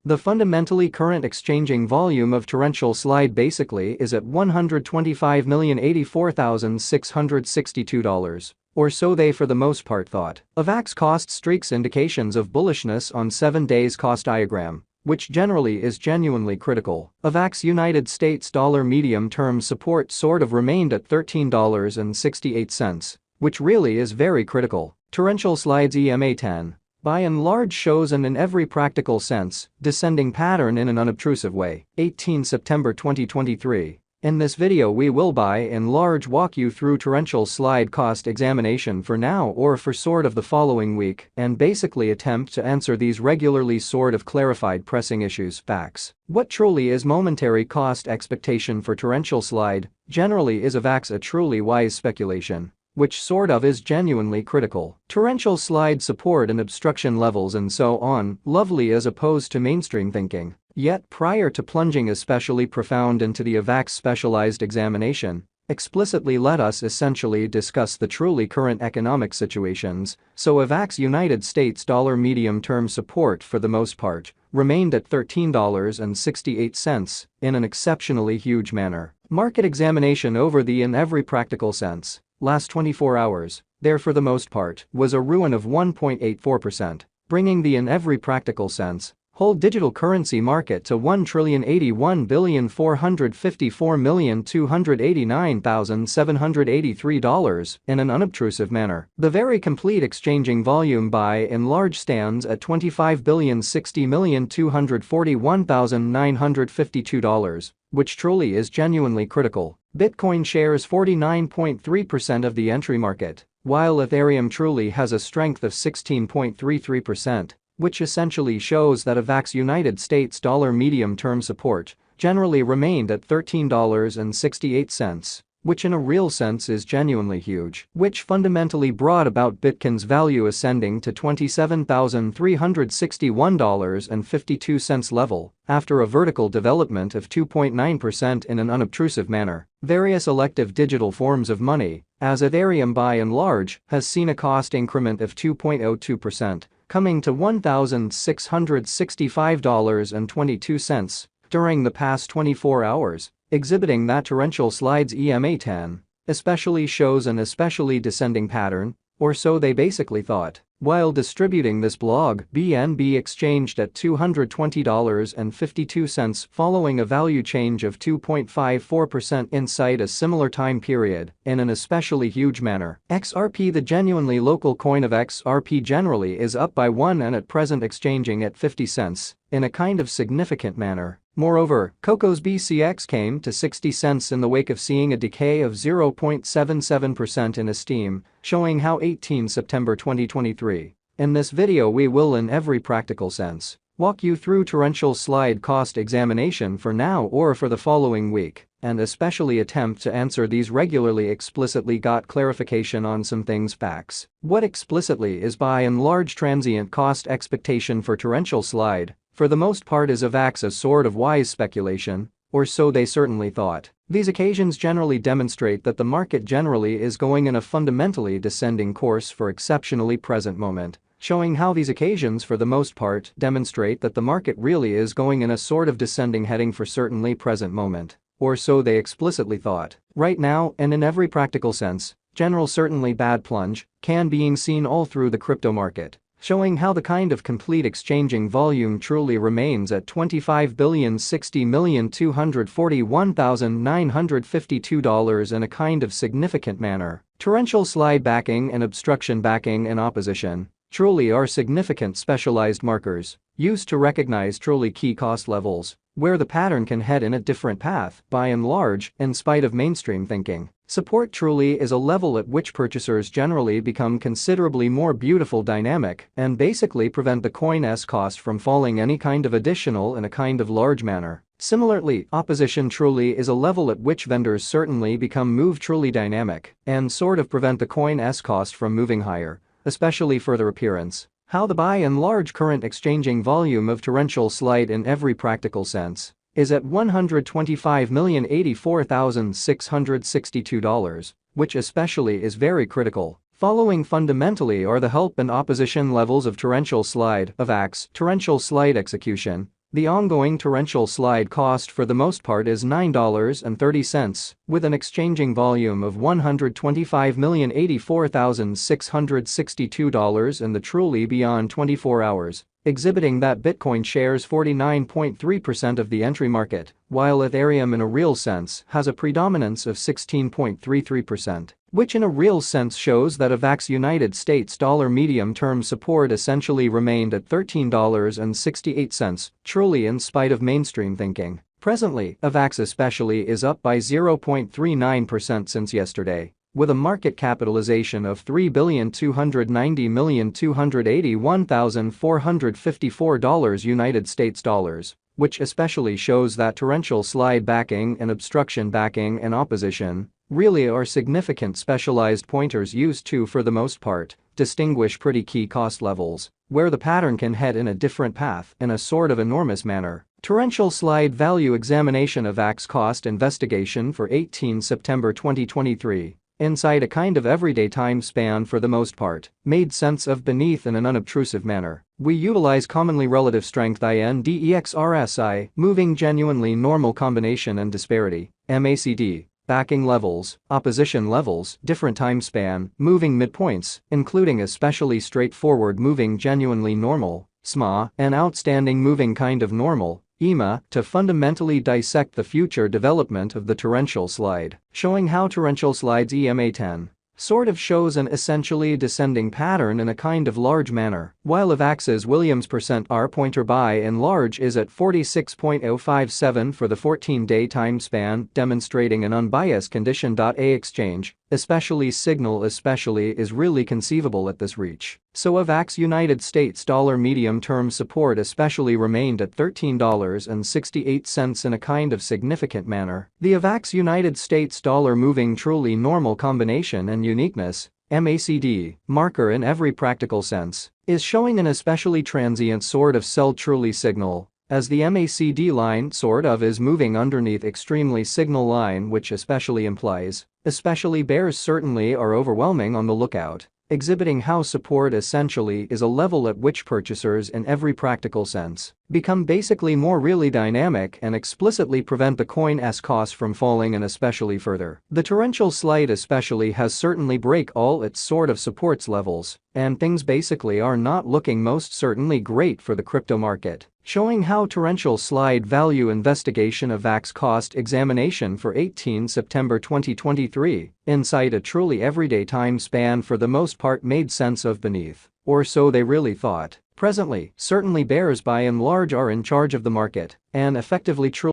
The fundamentally current exchanging volume of torrential slide basically is at $125,084,662. Or so they for the most part thought. Avax cost streaks indications of bullishness on 7 days cost diagram, which generally is genuinely critical. Avax United States dollar medium-term support sort of remained at $13.68, which really is very critical. Torrential slides EMA10, by and large shows an in every practical sense, descending pattern in an unobtrusive way. 18 September 2023. In this video we will by and large walk you through torrential slide cost examination for now or for sort of the following week and basically attempt to answer these regularly sort of clarified pressing issues. Facts. What truly is momentary cost expectation for torrential slide? Generally is Avax a truly wise speculation, which sort of is genuinely critical. Torrential slide support and obstruction levels and so on, lovely as opposed to mainstream thinking. Yet prior to plunging especially profound into the Avax specialized examination, explicitly let us essentially discuss the truly current economic situations. So Avax United States dollar medium-term support for the most part remained at $13.68 in an exceptionally huge manner. Market examination over the in every practical sense last 24 hours, there for the most part, was a ruin of 1.84%, bringing the in every practical sense whole digital currency market to $1,081,454,289,783 in an unobtrusive manner. The very complete exchanging volume by and large stands at $25,060,241,952, which truly is genuinely critical. Bitcoin shares 49.3% of the entry market, while Ethereum truly has a strength of 16.33%. Which essentially shows that Avax United States dollar medium-term support generally remained at $13.68, which in a real sense is genuinely huge, which fundamentally brought about Bitcoin's value ascending to $27,361.52 level after a vertical development of 2.9% in an unobtrusive manner. Various elective digital forms of money, as Ethereum by and large, has seen a cost increment of 2.02%. Coming to $1,665.22 during the past 24 hours, exhibiting that torrential slides EMA10 especially shows an especially descending pattern, or so they basically thought. While distributing this blog, BNB exchanged at $220.52 following a value change of 2.54% inside a similar time period in an especially huge manner. XRP, the genuinely local coin of XRP, generally is up by 1 and at present exchanging at 50 cents in a kind of significant manner. Moreover, Coco's BCX came to 60 cents in the wake of seeing a decay of 0.77% in esteem, showing how 18 September 2023. In this video we will in every practical sense walk you through torrential slide cost examination for now or for the following week, and especially attempt to answer these regularly explicitly got clarification on some things. Facts. What explicitly is by and large transient cost expectation for torrential slide, for the most part is Avax a sort of wise speculation, or so they certainly thought. These occasions generally demonstrate that the market generally is going in a fundamentally descending course for exceptionally present moment, showing how these occasions for the most part demonstrate that the market really is going in a sort of descending heading for certainly present moment, or so they explicitly thought. Right now and in every practical sense, general certainly bad plunge can being seen all through the crypto market, showing how the kind of complete exchanging volume truly remains at $25,060,241,952 in a kind of significant manner. Torrential slide backing and obstruction backing in opposition truly are significant specialized markers used to recognize truly key cost levels, where the pattern can head in a different path, by and large, in spite of mainstream thinking. Support truly is a level at which purchasers generally become considerably more beautiful dynamic and basically prevent the coin's cost from falling any kind of additional in a kind of large manner. Similarly, opposition truly is a level at which vendors certainly become move truly dynamic and sort of prevent the coin's cost from moving higher, especially further appearance. How the by and large current exchanging volume of torrential slide in every practical sense is at $125,084,662, which especially is very critical. Following fundamentally are the help and opposition levels of torrential slide, Avax, torrential slide execution, The ongoing torrential slide cost for the most part is $9.30, with an exchanging volume of $125,084,662 in the truly beyond 24 hours, exhibiting that Bitcoin shares 49.3% of the entry market, while Ethereum in a real sense has a predominance of 16.33%, which in a real sense shows that Avax United States dollar medium-term support essentially remained at $13.68, truly in spite of mainstream thinking. Presently, Avax especially is up by 0.39% since yesterday, with a market capitalization of $3,290,281,454 United States dollars, which especially shows that torrential slide backing and obstruction backing and opposition really are significant specialized pointers used to, for the most part, distinguish pretty key cost levels, where the pattern can head in a different path in a sort of enormous manner. Torrential slide value examination of Avax cost investigation for 18 September 2023. Inside a kind of everyday time span for the most part, made sense of beneath in an unobtrusive manner. We utilize commonly relative strength index RSI, moving genuinely normal combination and disparity, MACD, backing levels, opposition levels, different time span, moving midpoints, including especially straightforward moving genuinely normal, SMA, and outstanding moving kind of normal, EMA, to fundamentally dissect the future development of the torrential slide, showing how torrential slides EMA10 sort of shows an essentially descending pattern in a kind of large manner, while Avax's Williams %R pointer by and large is at 46.057 for the 14-day time span, demonstrating an unbiased condition. A exchange, especially signal especially is really conceivable at this reach. So Avax United States dollar medium-term support especially remained at $13.68 in a kind of significant manner. The Avax United States dollar moving truly normal combination and uniqueness, MACD, marker in every practical sense, is showing an especially transient sort of sell truly signal, as the MACD line sort of is moving underneath extremely signal line, which especially implies, especially bears certainly are overwhelming on the lookout, exhibiting how support essentially is a level at which purchasers in every practical sense become basically more really dynamic and explicitly prevent the coin's cost from falling and especially further. The torrential slide especially has certainly break all its sort of supports levels, and things basically are not looking most certainly great for the crypto market, showing how torrential slide value investigation of Avax cost examination for 18 September 2023 inside a truly everyday time span for the most part made sense of beneath, or so they really thought. Presently, certainly bears by and large are in charge of the market and effectively truly